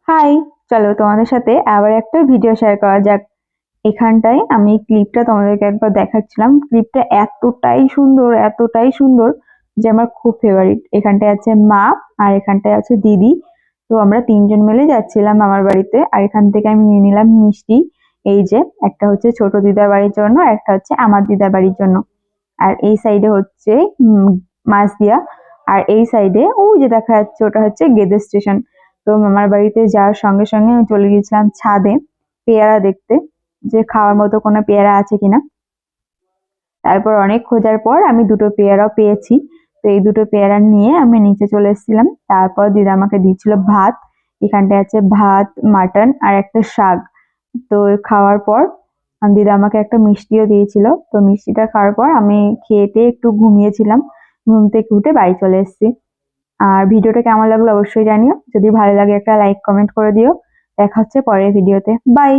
High, চলো তোমাদের সাথে আবার একটা ভিডিও শেয়ার করা যাক। এখানটায় আমি ক্লিপটা তোমাদেরকে একবার দেখাচ্ছিলাম। ক্লিপটা এতটাই সুন্দর যে আমার খুব ফেভারিট। এখানটায় আছে মা আর এখানটায় আছে দিদি। তো আমরা তিনজন মিলে যাচ্ছিলাম আমার বাড়িতে, আর এখান থেকে আমি নিয়ে নিলাম মিষ্টি। এই যে একটা হচ্ছে ছোট দিদার বাড়ির জন্য, একটা হচ্ছে আমার দিদার বাড়ির জন্য। আর এই সাইডে হচ্ছে মাছদিয়া। আর এই সাইডে ওই যে দেখা যাচ্ছে ওটা হচ্ছে গেদে স্টেশন। তো মামার বাড়িতে যাওয়ার সঙ্গে সঙ্গে আমি চলে গেছিলাম ছাদে পেয়ারা দেখতে, যে খাওয়ার মতো কোনো পেয়ারা আছে কিনা। তারপর অনেক খোঁজার পর আমি দুটো পেয়ারাও পেয়েছি। তো এই দুটো পেয়ারা নিয়ে আমি নিচে চলে এসেছিলাম। তারপর দিদা আমাকে দিচ্ছিল ভাত। এখানটায় আছে ভাত, মাটন আর একটা শাক। তো খাওয়ার পর দিদা আমাকে একটা মিষ্টিও দিয়েছিল। তো মিষ্টিটা খাওয়ার পর আমি খেয়ে একটু ঘুমিয়েছিলাম। ঘুম থেকে উঠে বাড়ি চলে এসেছি। আর ভিডিওটা কেমন লাগলো অবশ্যই জানিও। যদি ভালো লাগে একটা লাইক কমেন্ট করে দিও। দেখা হচ্ছে পরের ভিডিওতে। বাই।